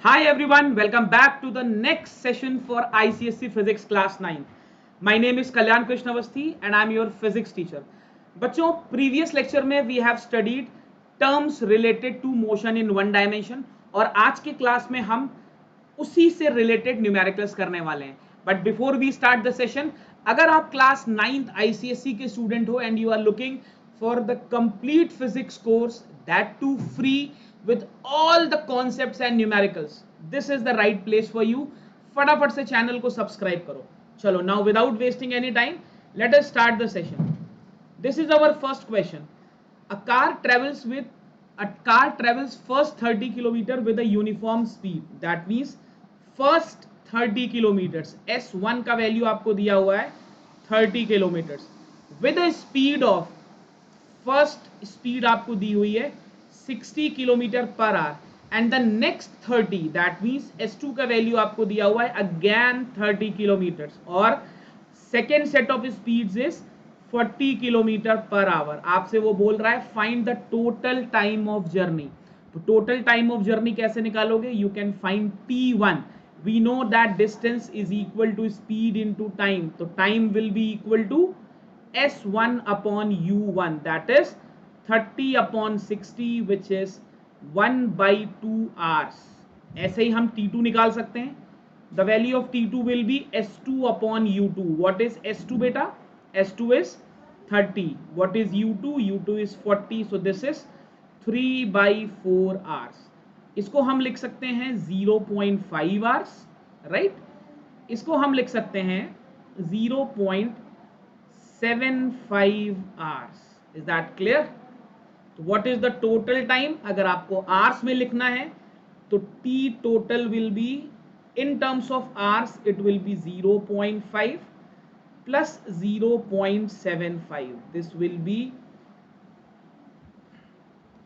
Hi everyone, welcome back to the next session for ICSE Physics Class 9. My name is Kalyan Krishnavasthi and I am your physics teacher. बच्चों previous lecture में we have studied terms related to motion in one dimension और आज के class में हम उसी से related numericals करने वाले हैं. But before we start the session, अगर आप class 9th ICSE के student हो and you are looking for the complete physics course, that too free with all the concepts and numericals, this is the right place for you. फटाफट से channel को subscribe करो. चलो, now without wasting any time, let us start the session. This is our first question. A car travels first 30 kilometer with a uniform speed. That means first 30 kilometers. S1 का value आपको दिया हुआ है 30 kilometers with a speed of, first speed आपको दी हुई है 60 kilometre per hour and the next 30, that means S2 का वैल्यू आपको दिया हुआ है अगेन 30 किलोमीटर और second set of speeds is 40 kilometre per hour. आपसे वो बोल रहा है find the total time of journey. तो टोटल टाइम ऑफ जर्नी कैसे निकालोगे? You can find T1. We know that distance is equal to speed into time, तो time will be equal to S1 upon U1, that is 30 upon 60 which is 1/2 hours. ऐसे ही हम T2 निकाल सकते हैं. The value of T2 will be S2 upon U2. What is S2 बेटा? S2 is 30. What is U2? U2 is 40. So this is 3/4 hours. इसको हम लिख सकते हैं 0.5 hours, right? इसको हम लिख सकते हैं 0.75 hours. Is that clear? तो what is the total time? अगर आपको hours में लिखना है तो T total will be in terms of hours it will be 0.5 plus 0.75. This will be,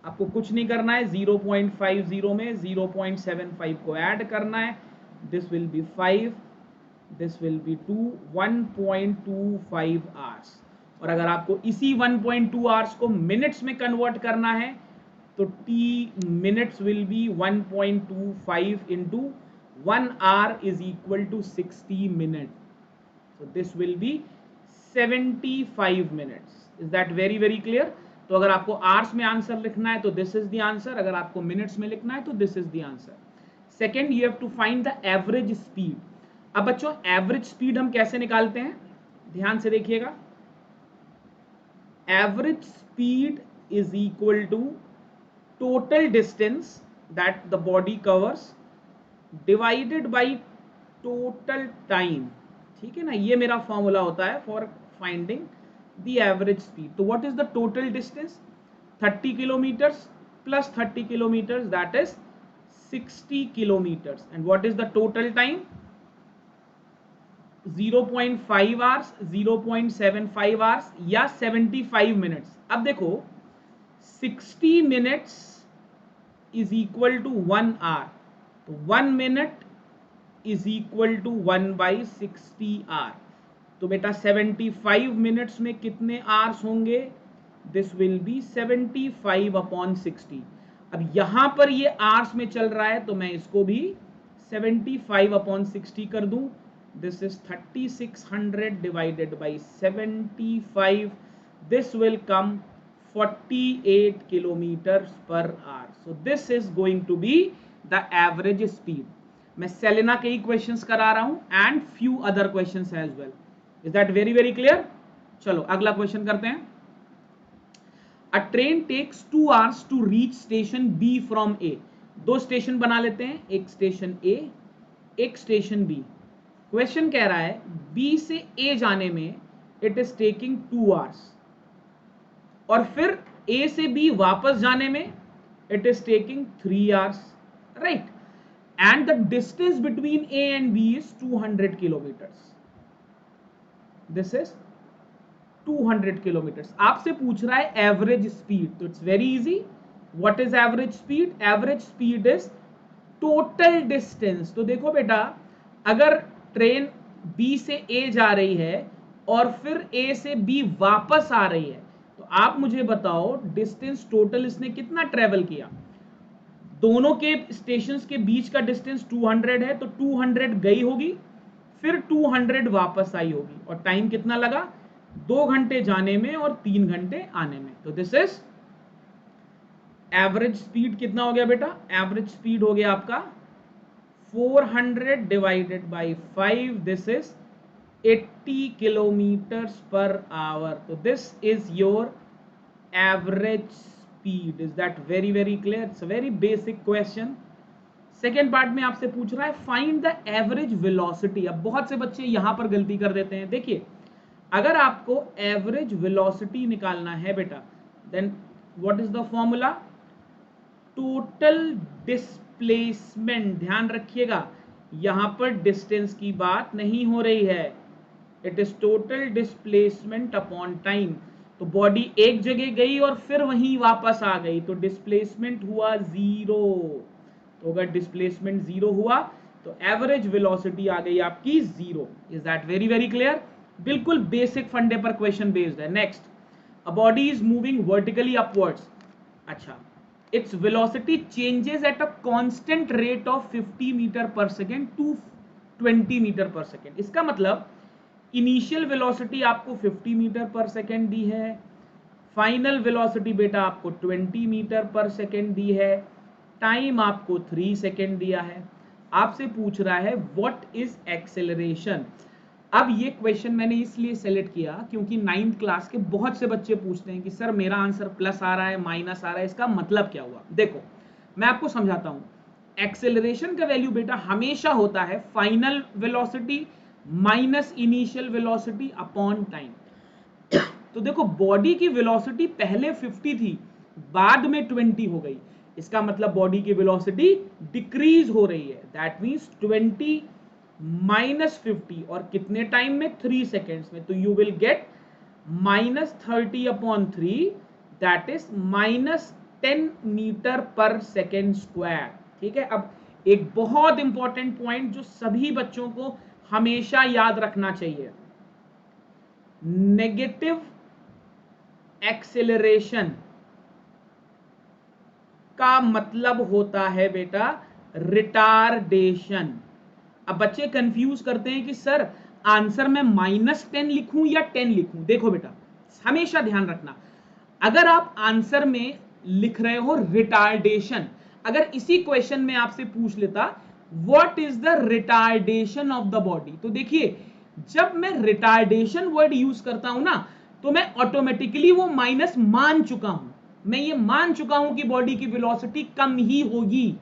आपको कुछ नहीं करना है, 0.50 में 0.75 को ऐड करना है. This will be 5, this will be 2, 1.25 hours. और अगर आपको इसी 1.2 hours को मिनट्स में कन्वर्ट करना है तो T minutes will be 1.25 into 1 hour is equal to 60 minutes. So this will be 75 minutes. Is that very very clear? तो अगर आपको hours में आंसर लिखना है तो this is the answer. अगर आपको मिनट्स में लिखना है तो this is the answer. Second, you have to find the average speed. अब बच्चों एवरेज स्पीड हम कैसे निकालते हैं? ध्यान से देखिएगा. Average speed is equal to total distance that the body covers divided by total time. ठीक है ना, ये मेरा फॉर्मूला होता है for finding the average speed. तो what is the total distance? 30 kilometres plus 30 kilometres, that is 60 kilometers. And what is the total time? 0.5 hours, 0.75 hours या 75 minutes. अब देखो 60 minutes is equal to 1 hour. तो 1 minute is equal to 1/60 hour. तो बेटा 75 minutes में कितने hours होंगे? This will be 75 upon 60. अब यहां पर ये आवर्स में चल रहा है तो मैं इसको भी 75 upon 60 कर दूं. This is 3600 divided by 75. This will come 48 kilometre per hour. So this is going to be the average speed. मैं सेलेना के ही क्वेश्चंस करा रहा हूं and few other questions as well. Is that very very clear? चलो अगला question करते हैं. A train takes 2 hours to reach station B from A. दो स्टेशन बना लेते हैं, एक स्टेशन A, एक स्टेशन B. क्वेश्चन कह रहा है B से A जाने में इट इज टेकिंग 2 hours और फिर A से B वापस जाने में it is taking 3 hours, right? And the distance between A and B is 200 kilometres. This is 200 kilometres. आपसे पूछ रहा है एवरेज स्पीड, तो it's very easy. What is average speed? Average speed is total distance. तो देखो बेटा, अगर train B से A जा रही है और फिर A से B वापस आ रही है तो आप मुझे बताओ डिस्टेंस टोटल इसने कितना ट्रेवल किया? दोनों के स्टेशंस के बीच का डिस्टेंस 200 है, तो 200 गई होगी, फिर 200 वापस आई होगी, और टाइम कितना लगा? 2 घंटे जाने में और 3 घंटे आने में। तो दिस इज एवरेज स्पीड। कितना हो गया बेटा? एवरेज स्पीड हो गया आपका 400 divided by 5, this is 80 kilometres per hour. तो this is your average speed. Is that very very clear? It's a very basic question. Second part में आपसे पूछ रहा है फाइंड द एवरेज वेलोसिटी। अब बहुत से बच्चे यहां पर गलती कर देते हैं। देखिए, अगर आपको एवरेज वेलोसिटी निकालना है बेटा, then what is the formula? Total displacement. ध्यान रखिएगा, यहां पर डिस्टेंस की बात नहीं हो रही है, it is total displacement upon time. तो बॉडी एक जगह गई और फिर वहीं वापस आ गई, तो डिस्प्लेसमेंट हुआ 0। तो अगर डिस्प्लेसमेंट 0 हुआ तो एवरेज वेलोसिटी आ गई आपकी 0। Is that very very clear? बिल्कुल बेसिक फंडे पर क्वेश्चन बेस्ड है। Next, a body is moving vertically upwards. अच्छा, its velocity changes at a constant rate of 50 metre per second to 20 metre per second. इसका मतलब initial velocity आपको 50 metre per second दी है, final velocity बेटा आपको 20 metre per second दी है, time आपको 3 second दिया है। आपसे पूछ रहा है व्हाट इज एक्सेलरेशन। अब ये क्वेश्चन मैंने इसलिए सेलेक्ट किया क्योंकि 9th क्लास के बहुत से बच्चे पूछते हैं कि सर मेरा आंसर प्लस आ रहा है, माइनस आ रहा है, इसका मतलब क्या हुआ? देखो, मैं आपको समझाता हूं। एक्सेलरेशन का वैल्यू बेटा हमेशा होता है final velocity minus initial velocity upon time. तो देखो, बॉडी की वेलोसिटी पहले 50 थी, बाद में 20 हो गई, इसका मतलब बॉडी की वेलोसिटी डिक्रीज हो रही है। दैट मींस 20 माइनस 50, और कितने टाइम में? 3 सेकेंड्स में। तो you will get minus 30 upon 3, that is minus 10 metre per second square. ठीक है। अब एक बहुत इंपॉर्टेंट पॉइंट जो सभी बच्चों को हमेशा याद रखना चाहिए, नेगेटिव एक्सेलरेशन का मतलब होता है बेटा रिटार्डेशन। अब बच्चे कंफ्यूज करते हैं कि सर आंसर में -10 लिखूं या 10 लिखूं। देखो बेटा, हमेशा ध्यान रखना, अगर आप आंसर में लिख रहे हो रिटार्डेशन, अगर इसी क्वेश्चन में आपसे पूछ लेता what is the retardation of the body, तो देखिए जब मैं रिटार्डेशन वर्ड यूज करता हूं ना, तो मैं ऑटोमेटिकली वो माइनस मान चुका हूं, मैं ये मान चुका हूं कि बॉडी की वेलोसिटी कम ही होगी।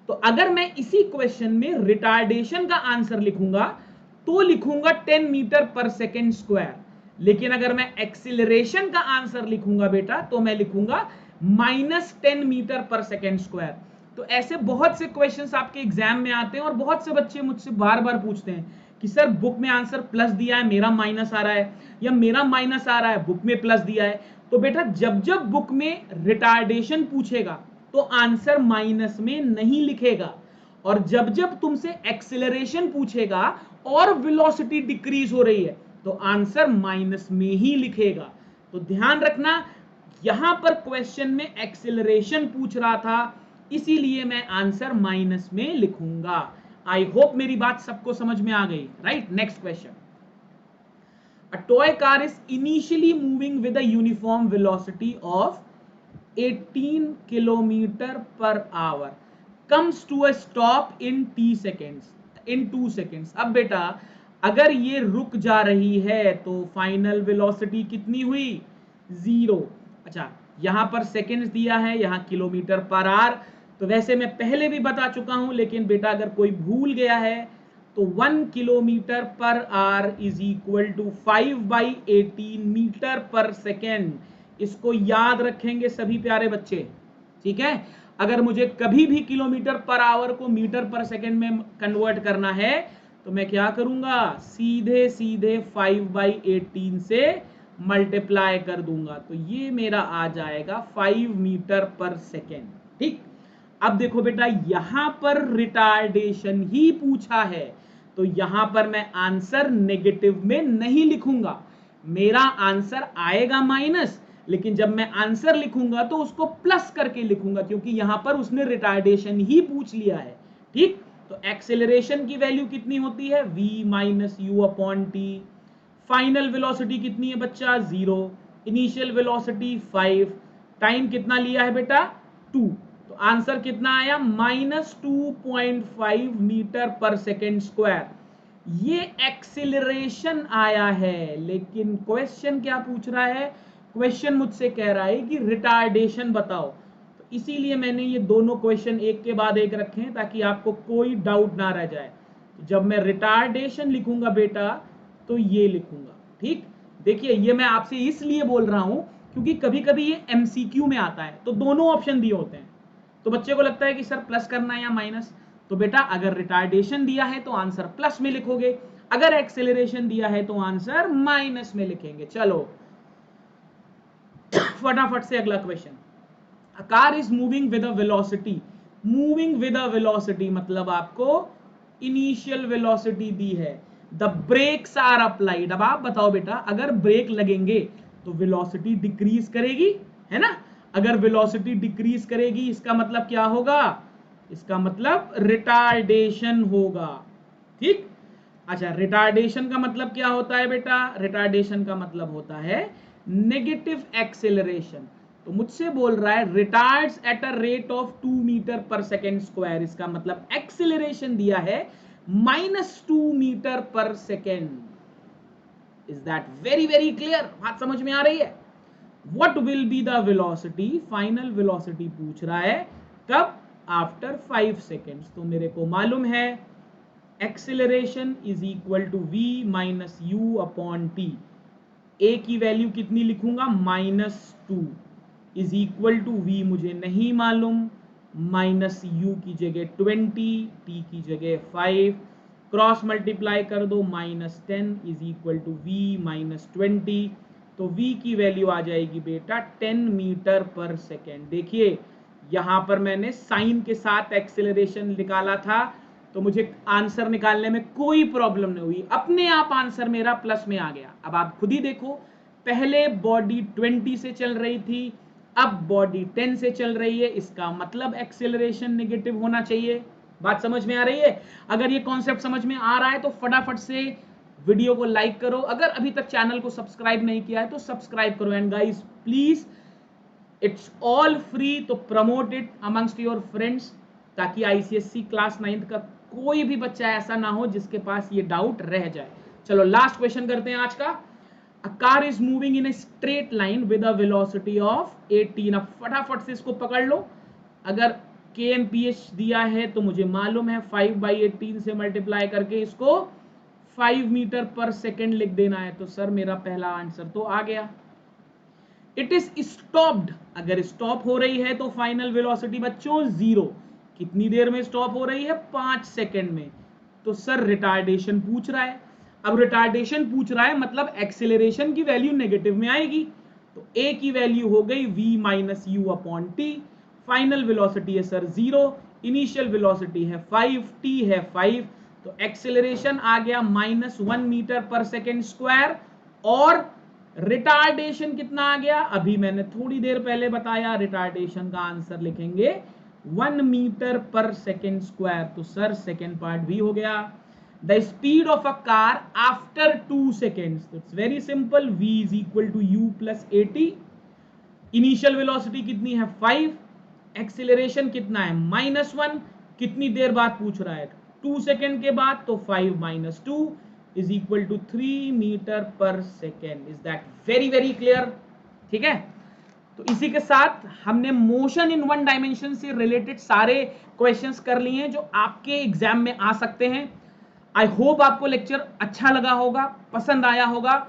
तो अगर मैं इसी क्वेश्चन में रिटार्डेशन का आंसर लिखूंगा तो लिखूंगा 10 मीटर पर सेकेंड स्क्वायर, लेकिन अगर मैं एक्सीलरेशन का आंसर लिखूंगा बेटा तो मैं लिखूंगा -10 मीटर पर सेकेंड स्क्वायर। तो ऐसे बहुत से क्वेश्चंस आपके एग्जाम में आते हैं और बहुत से बच्चे मुझसे बार बार पूछते हैं कि सर बुक में आंसर प्लस दिया है, मेरा माइनस आ रहा है, या मेरा माइनस आ रहा है, बुक में प्लस दिया है। तो बेटा जब जब बुक में रिटार्डेशन पूछेगा तो आंसर माइनस में नहीं लिखेगा, और जब जब तुमसे एक्सेलरेशन पूछेगा और वेलोसिटी डिक्रीज हो रही है तो आंसर माइनस में ही लिखेगा। तो ध्यान रखना, यहां पर क्वेश्चन में एक्सेलरेशन पूछ रहा था, इसीलिए मैं आंसर माइनस में लिखूंगा। आई होप मेरी बात सबको समझ में आ गई, right. Next question, a toy car is initially moving with a uniform velocity of 18 kilometer per hour comes to a stop in in 2 seconds। अब बेटा अगर ये रुक जा रही है तो फाइनल वेलोसिटी कितनी हुई? 0। अच्छा, यहां पर सेकेंड्स दिया है, यहां किलोमीटर पर आवर, तो वैसे मैं पहले भी बता चुका हूं, लेकिन बेटा अगर कोई भूल गया है तो 1 kilometre per hour is equal to 5/18 metre per second. इसको याद रखेंगे सभी प्यारे बच्चे, ठीक है। अगर मुझे कभी भी किलोमीटर पर आवर को मीटर पर सेकेंड में कन्वर्ट करना है तो मैं क्या करूंगा? सीधे सीधे 5/18 से मल्टीप्लाई कर दूंगा, तो ये मेरा आ जाएगा 5 मीटर पर सेकेंड। ठीक। अब देखो बेटा, यहां पर रिटार्डेशन ही पूछा है, तो यहां पर मैं आंसर नेगेटिव में नहीं लिखूंगा, मेरा आंसर आएगा माइनस, लेकिन जब मैं आंसर लिखूंगा तो उसको प्लस करके लिखूंगा, क्योंकि यहां पर उसने रिटार्डेशन ही पूछ लिया है। ठीक, तो एक्सेलरेशन की वैल्यू कितनी होती है, v minus U upon T. Final velocity कितनी है बच्चा, 0। Initial velocity 5। टाइम कितना लिया है बेटा, 2। तो आंसर कितना आया, -2.5 मीटर पर सेकेंड स्क्वायर। ये एक्सिलरेशन आया है, लेकिन क्वेश्चन क्या पूछ रहा है, क्वेश्चन मुझसे कह रहा है कि रिटार्डेशन बताओ। तो इसीलिए मैंने ये दोनों क्वेश्चन एक के बाद एक रखे हैं ताकि आपको कोई डाउट ना रह जाए। तो जब मैं रिटार्डेशन लिखूंगा बेटा तो ये लिखूंगा। ठीक, देखिए ये मैं आपसे इसलिए बोल रहा हूं क्योंकि कभी कभी ये एमसीक्यू में आता है, तो दोनों ऑप्शन दिए होते हैं, तो बच्चे को लगता है कि सर प्लस करना है या माइनस। तो बेटा अगर रिटार्डेशन दिया है तो आंसर प्लस में लिखोगे, अगर एक्सेलरेशन दिया है तो आंसर माइनस में लिखेंगे। चलो फटाफट से अगला question. A car is moving with a velocity, moving with a velocity मतलब आपको इनिशियल वेलोसिटी दी है, द ब्रेक्स आर अप्लाइड। अब आप बताओ बेटा, अगर ब्रेक लगेंगे तो वेलोसिटी डिक्रीज करेगी, है ना। अगर वेलोसिटी डिक्रीज करेगी इसका मतलब क्या होगा, इसका मतलब रिटार्डेशन होगा। ठीक, अच्छा रिटार्डेशन का मतलब क्या होता है बेटा, रिटार्डेशन का मतलब होता है नेगेटिव एक्सेलरेशन। तो मुझसे बोल रहा है retards at a rate of 2 metre per second square, इसका मतलब एक्सेलरेशन दिया है -2 metre per second. Is that very very clear, बात समझ में आ रही है। What will be the velocity, final velocity पूछ रहा है, कब, आफ्टर 5 सेकेंड्स। तो मेरे को मालूम है acceleration is equal to v minus U upon T. A की वैल्यू कितनी लिखूंगा, -2 इज इक्वल टू v मुझे नहीं मालूम, माइनस यू की जगह 20, टी की जगह 5, क्रॉस मल्टीप्लाई कर दो, -10 is equal to v minus 20। तो v की वैल्यू आ जाएगी बेटा 10 मीटर पर सेकेंड। देखिए यहां पर मैंने साइन के साथ एक्सेलरेशन निकाला था, तो मुझे आंसर निकालने में कोई प्रॉब्लम नहीं हुई, अपने आप आंसर मेरा प्लस में आ गया। अब आप खुद ही देखो, पहले बॉडी 20 से चल रही थी, अब बॉडी 10 से चल रही है, इसका मतलब एक्सेलरेशन नेगेटिव होना चाहिए। बात समझ में आ रही है। अगर ये कॉन्सेप्ट समझ में आ रहा है तो फटाफट से वीडियो को लाइक करो, अगर अभी तक चैनल को सब्सक्राइब नहीं किया है तो सब्सक्राइब करो, and guys please it's all free, तो promote it amongst your friends, ताकि आईसीएससी क्लास 9th का कोई भी बच्चा ऐसा ना हो जिसके पास ये डाउट रह जाए। चलो लास्ट क्वेश्चन करते हैं आज का। A car is moving in a straight line with a velocity of 18। अब फटाफट से इसको पकड़ लो, अगर kmph दिया है तो मुझे मालूम है 5/18 से मल्टीप्लाई करके इसको 5 मीटर पर सेकेंड लिख देना है। तो सर मेरा पहला आंसर तो आ गया। इट इज स्टॉप्ड, अगर स्टॉप हो रही है तो फाइनल वेलोसिटी बच्चों 0। कितनी देर में स्टॉप हो रही है, 5 सेकेंड में। तो सर रिटार्डेशन पूछ रहा है, अब रिटार्डेशन पूछ रहा है मतलब एक्सेलरेशन की वैल्यू नेगेटिव में आएगी, तो a की वैल्यू हो गई v minus U upon T. Final velocity है सर 0, इनिशियल वेलोसिटी है 5, t है 5, तो एक्सेलरेशन आ गया -1 मीटर पर सेकेंड स्क्वायर, और रिटार्डेशन कितना आ गया, अभी मैंने थोड़ी देर पहले बताया, रिटार्डेशन का आंसर लिखेंगे 1 मीटर पर सेकेंड स्क्वायर। तो सर सेकेंड पार्ट भी हो गया। The speed of a car after 2 seconds, it's very simple, v is equal to u plus at। Initial velocity कितनी है 5, एक्सीलरेशन कितना है -1, कितनी देर बाद पूछ रहा है 2 सेकेंड के बाद, तो 5 minus 2 is equal to 3 metre per second. Is that very very clear. ठीक है, तो इसी के साथ हमने मोशन इन वन डायमेंशन से रिलेटेड सारे क्वेश्चंस कर लिए हैं जो आपके एग्जाम में आ सकते हैं। आई होप आपको लेक्चर अच्छा लगा होगा, पसंद आया होगा।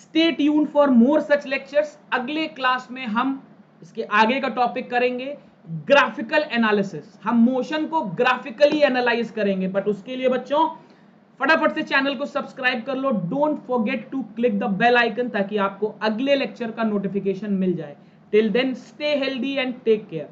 Stay tuned for more such lectures. अगले क्लास में हम इसके आगे का टॉपिक करेंगे ग्राफिकल एनालिसिस। हम मोशन को ग्राफिकली एनालाइज करेंगे, बट उसके लिए बच्चों फटाफट से चैनल को सब्सक्राइब कर लो। Don't forget to click the bell icon ताकि आपको अगले लेक्चर का नोटिफिकेशन मिल जाए। Till then stay healthy and take care.